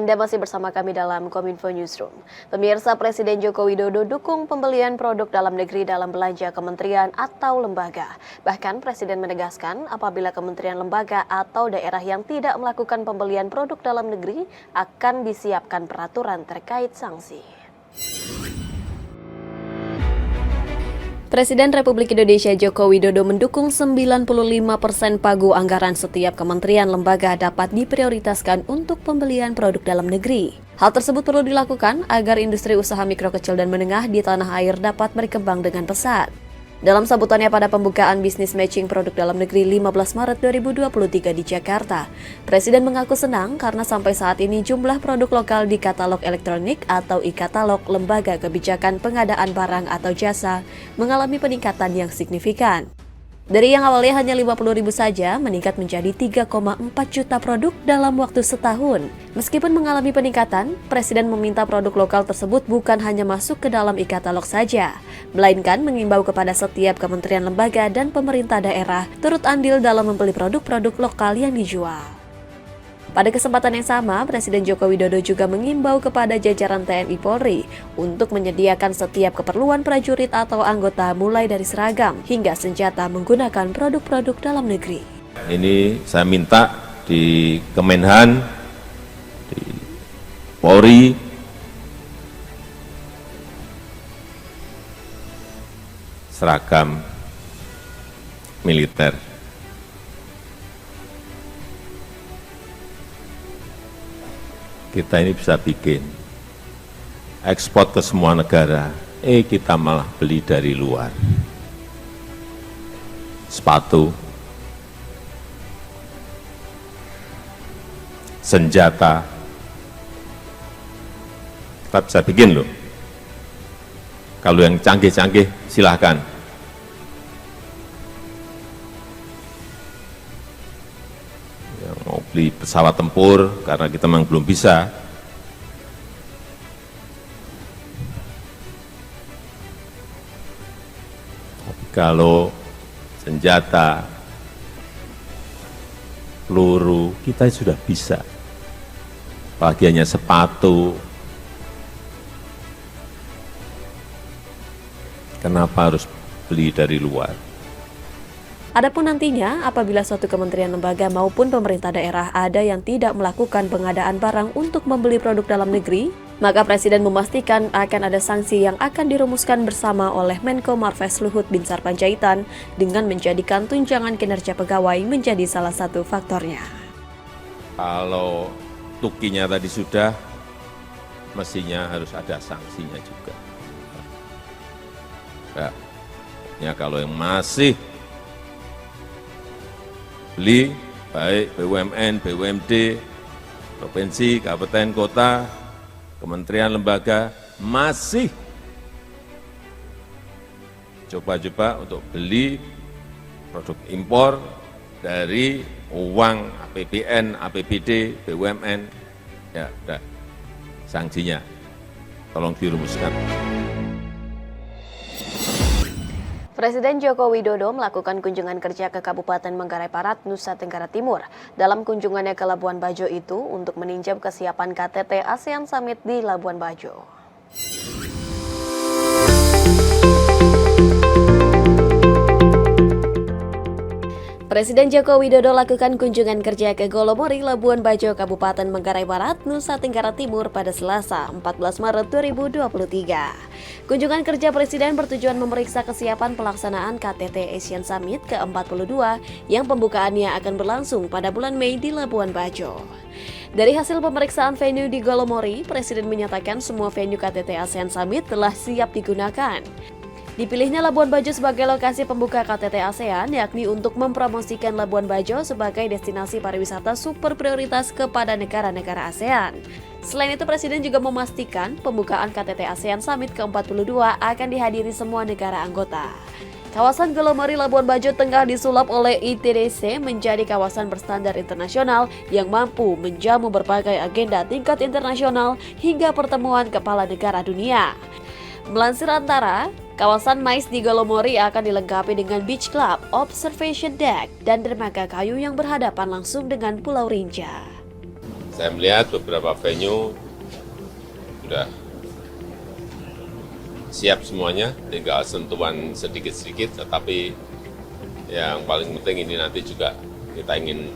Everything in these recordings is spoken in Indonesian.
Anda masih bersama kami dalam Kominfo Newsroom. Pemirsa, Presiden Joko Widodo dukung pembelian produk dalam negeri dalam belanja kementerian atau lembaga. Bahkan Presiden menegaskan apabila kementerian, lembaga atau daerah yang tidak melakukan pembelian produk dalam negeri akan disiapkan peraturan terkait sanksi. Presiden Republik Indonesia Joko Widodo mendukung 95% pagu anggaran setiap kementerian lembaga dapat diprioritaskan untuk pembelian produk dalam negeri. Hal tersebut perlu dilakukan agar industri usaha mikro kecil dan menengah di tanah air dapat berkembang dengan pesat. Dalam sambutannya pada pembukaan bisnis matching produk dalam negeri 15 Maret 2023 di Jakarta, Presiden mengaku senang karena sampai saat ini jumlah produk lokal di katalog elektronik atau e-katalog Lembaga Kebijakan Pengadaan Barang atau Jasa mengalami peningkatan yang signifikan. Dari yang awalnya hanya 50.000 saja, meningkat menjadi 3,4 juta produk dalam waktu setahun. Meskipun mengalami peningkatan, Presiden meminta produk lokal tersebut bukan hanya masuk ke dalam e-katalog saja, melainkan mengimbau kepada setiap kementerian lembaga dan pemerintah daerah turut andil dalam membeli produk-produk lokal yang dijual. Pada kesempatan yang sama, Presiden Joko Widodo juga mengimbau kepada jajaran TNI Polri untuk menyediakan setiap keperluan prajurit atau anggota mulai dari seragam hingga senjata menggunakan produk-produk dalam negeri. Ini saya minta di Kemenhan, di Polri, seragam militer. Kita ini bisa bikin ekspor ke semua negara, kita malah beli dari luar. Sepatu, senjata, kita bisa bikin loh. Kalau yang canggih-canggih silahkan. Mau beli pesawat tempur karena kita memang belum bisa. Tapi kalau senjata, peluru, kita sudah bisa. Apalagi hanya sepatu. Kenapa harus beli dari luar? Adapun nantinya, apabila suatu kementerian lembaga maupun pemerintah daerah ada yang tidak melakukan pengadaan barang untuk membeli produk dalam negeri, maka Presiden memastikan akan ada sanksi yang akan dirumuskan bersama oleh Menko Marves Luhut Binsar Panjaitan dengan menjadikan tunjangan kinerja pegawai menjadi salah satu faktornya. Kalau tukinya tadi sudah, mestinya harus ada sanksinya juga. Ya, kalau yang masih beli, baik BUMN, BUMD, provinsi, kabupaten, kota, kementerian, lembaga, masih coba-coba untuk beli produk impor dari uang APBN, APBD, BUMN, ya udah, sanksinya tolong dirumuskan. Presiden Joko Widodo melakukan kunjungan kerja ke Kabupaten Manggarai Barat, Nusa Tenggara Timur. Dalam kunjungannya ke Labuan Bajo itu untuk meninjau kesiapan KTT ASEAN Summit di Labuan Bajo. Presiden Joko Widodo lakukan kunjungan kerja ke Golomori, Labuan Bajo, Kabupaten Manggarai Barat, Nusa Tenggara Timur pada Selasa, 14 Maret 2023. Kunjungan kerja Presiden bertujuan memeriksa kesiapan pelaksanaan KTT ASEAN Summit ke-42 yang pembukaannya akan berlangsung pada bulan Mei di Labuan Bajo. Dari hasil pemeriksaan venue di Golomori, Presiden menyatakan semua venue KTT ASEAN Summit telah siap digunakan. Dipilihnya Labuan Bajo sebagai lokasi pembuka KTT ASEAN, yakni untuk mempromosikan Labuan Bajo sebagai destinasi pariwisata super prioritas kepada negara-negara ASEAN. Selain itu, Presiden juga memastikan pembukaan KTT ASEAN Summit ke-42 akan dihadiri semua negara anggota. Kawasan Golomori Labuan Bajo tengah disulap oleh ITDC menjadi kawasan berstandar internasional yang mampu menjamu berbagai agenda tingkat internasional hingga pertemuan kepala negara dunia. Melansir Antara, kawasan MICE di Golomori akan dilengkapi dengan beach club, observation deck, dan dermaga kayu yang berhadapan langsung dengan Pulau Rinca. Saya melihat beberapa venue sudah siap semuanya, tinggal sentuhan sedikit-sedikit, tetapi yang paling penting ini nanti juga kita ingin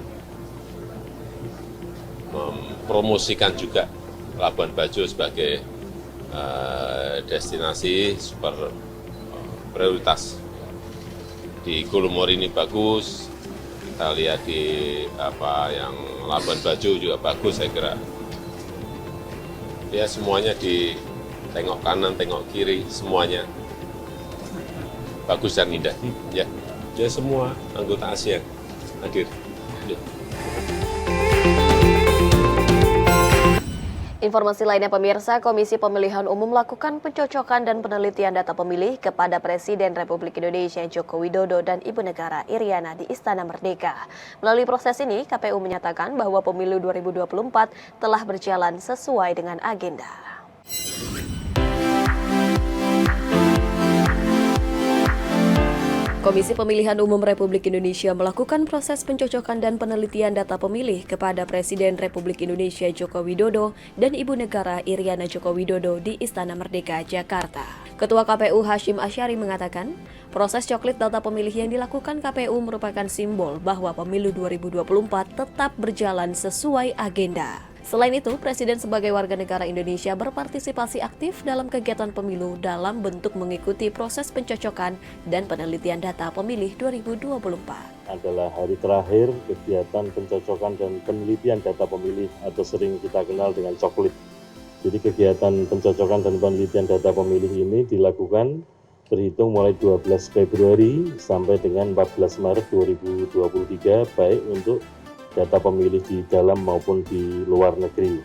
mempromosikan juga Labuan Bajo sebagai destinasi super prioritas. Di Kulumor ini bagus, kita lihat di yang Labuan Bajo juga bagus, saya kira. Ya semuanya di tengok kanan, tengok kiri, semuanya bagus dan indah. Ya, semua anggota ASEAN hadir. Ya. Informasi lainnya pemirsa, Komisi Pemilihan Umum melakukan pencocokan dan penelitian data pemilih kepada Presiden Republik Indonesia Joko Widodo dan Ibu Negara Iriana di Istana Merdeka. Melalui proses ini, KPU menyatakan bahwa pemilu 2024 telah berjalan sesuai dengan agenda. Komisi Pemilihan Umum Republik Indonesia melakukan proses pencocokan dan penelitian data pemilih kepada Presiden Republik Indonesia Joko Widodo dan Ibu Negara Iriana Joko Widodo di Istana Merdeka, Jakarta. Ketua KPU Hasyim Asyari mengatakan, proses coklit data pemilih yang dilakukan KPU merupakan simbol bahwa pemilu 2024 tetap berjalan sesuai agenda. Selain itu, Presiden sebagai warga negara Indonesia berpartisipasi aktif dalam kegiatan pemilu dalam bentuk mengikuti proses pencocokan dan penelitian data pemilih 2024. Adalah hari terakhir kegiatan pencocokan dan penelitian data pemilih atau sering kita kenal dengan coklit. Jadi kegiatan pencocokan dan penelitian data pemilih ini dilakukan terhitung mulai 12 Februari sampai dengan 14 Maret 2023 baik untuk data pemilih di dalam maupun di luar negeri.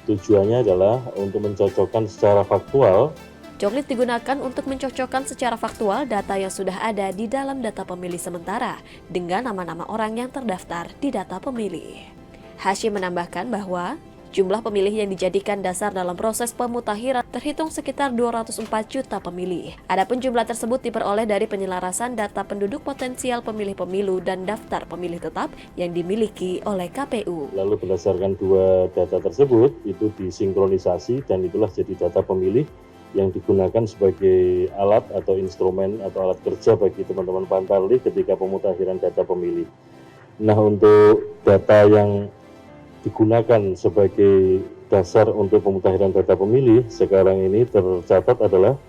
Tujuannya adalah untuk mencocokkan secara faktual. Coklit digunakan untuk mencocokkan secara faktual data yang sudah ada di dalam data pemilih sementara dengan nama-nama orang yang terdaftar di data pemilih. Hasyim menambahkan bahwa jumlah pemilih yang dijadikan dasar dalam proses pemutakhiran terhitung sekitar 204 juta pemilih. Adapun jumlah tersebut diperoleh dari penyelarasan data penduduk potensial pemilih pemilu dan daftar pemilih tetap yang dimiliki oleh KPU. Lalu berdasarkan dua data tersebut itu disinkronisasi dan itulah jadi data pemilih yang digunakan sebagai alat atau instrumen atau alat kerja bagi teman-teman Pantarlih ketika pemutakhiran data pemilih. Nah, untuk data yang digunakan sebagai dasar untuk pemutakhiran data pemilih sekarang ini tercatat adalah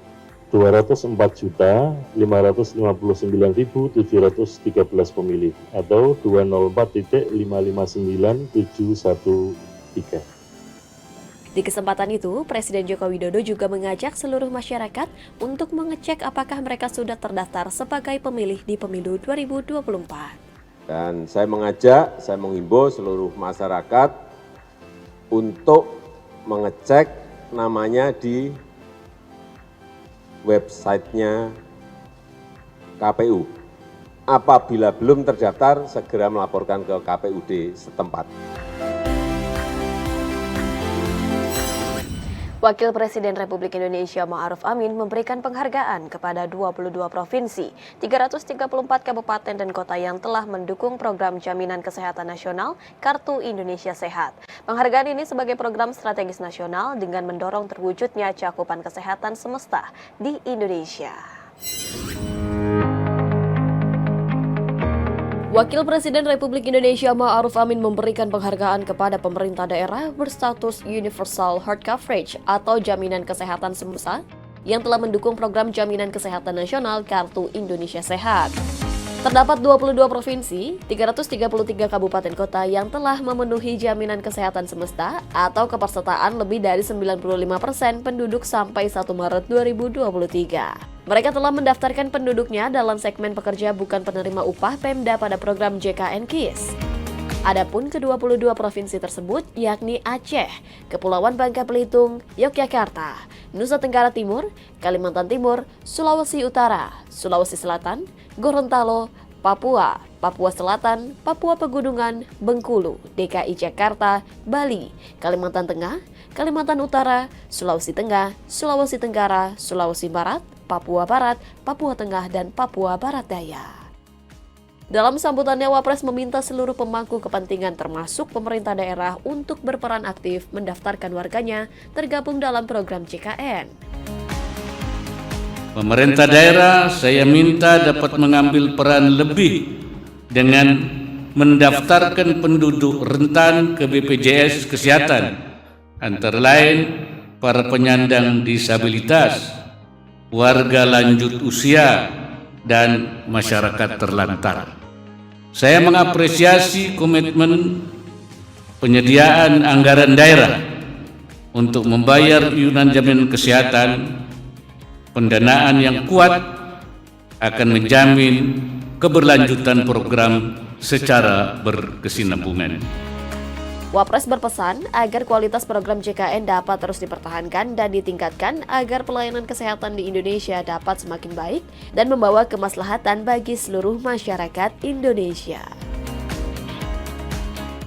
204.559.713 pemilih atau 204.559713. Di kesempatan itu, Presiden Joko Widodo juga mengajak seluruh masyarakat untuk mengecek apakah mereka sudah terdaftar sebagai pemilih di pemilu 2024. Dan saya menghimbau seluruh masyarakat untuk mengecek namanya di websitenya KPU. Apabila belum terdaftar, segera melaporkan ke KPUD setempat. Wakil Presiden Republik Indonesia Ma'ruf Amin memberikan penghargaan kepada 22 provinsi, 334 kabupaten dan kota yang telah mendukung program Jaminan Kesehatan Nasional Kartu Indonesia Sehat. Penghargaan ini sebagai program strategis nasional dengan mendorong terwujudnya cakupan kesehatan semesta di Indonesia. Wakil Presiden Republik Indonesia Ma'ruf Amin memberikan penghargaan kepada pemerintah daerah berstatus Universal Health Coverage atau Jaminan Kesehatan Semesta yang telah mendukung program Jaminan Kesehatan Nasional Kartu Indonesia Sehat. Terdapat 22 provinsi, 333 kabupaten kota yang telah memenuhi jaminan kesehatan semesta atau kepesertaan lebih dari 95% penduduk sampai 1 Maret 2023. Mereka telah mendaftarkan penduduknya dalam segmen pekerja bukan penerima upah Pemda pada program JKN KIS. Adapun ke-22 provinsi tersebut yakni Aceh, Kepulauan Bangka Belitung, Yogyakarta, Nusa Tenggara Timur, Kalimantan Timur, Sulawesi Utara, Sulawesi Selatan, Gorontalo, Papua, Papua Selatan, Papua Pegunungan, Bengkulu, DKI Jakarta, Bali, Kalimantan Tengah, Kalimantan Utara, Sulawesi Tengah, Sulawesi Tenggara, Sulawesi Barat, Papua Barat, Papua Tengah, dan Papua Barat Daya. Dalam sambutannya, Wapres meminta seluruh pemangku kepentingan termasuk pemerintah daerah untuk berperan aktif mendaftarkan warganya tergabung dalam program JKN. Pemerintah daerah saya minta dapat mengambil peran lebih dengan mendaftarkan penduduk rentan ke BPJS Kesehatan, antara lain para penyandang disabilitas, warga lanjut usia, dan masyarakat terlantar. Saya mengapresiasi komitmen penyediaan anggaran daerah untuk membayar iuran jaminan kesehatan. Pendanaan yang kuat akan menjamin keberlanjutan program secara berkesinambungan. Wapres berpesan agar kualitas program JKN dapat terus dipertahankan dan ditingkatkan agar pelayanan kesehatan di Indonesia dapat semakin baik dan membawa kemaslahatan bagi seluruh masyarakat Indonesia.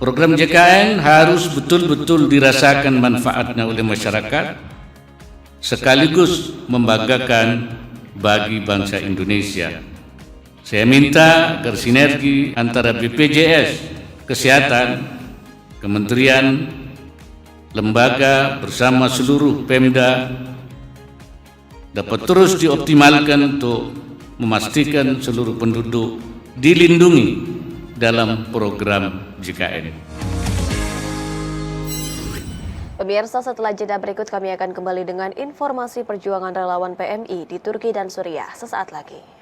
Program JKN harus betul-betul dirasakan manfaatnya oleh masyarakat, sekaligus membanggakan bagi bangsa Indonesia. Saya minta agar sinergi antara BPJS Kesehatan, Kementerian, lembaga bersama seluruh Pemda dapat terus dioptimalkan untuk memastikan seluruh penduduk dilindungi dalam program JKN. Pemirsa, setelah jeda berikut kami akan kembali dengan informasi perjuangan relawan PMI di Turki dan Suriah sesaat lagi.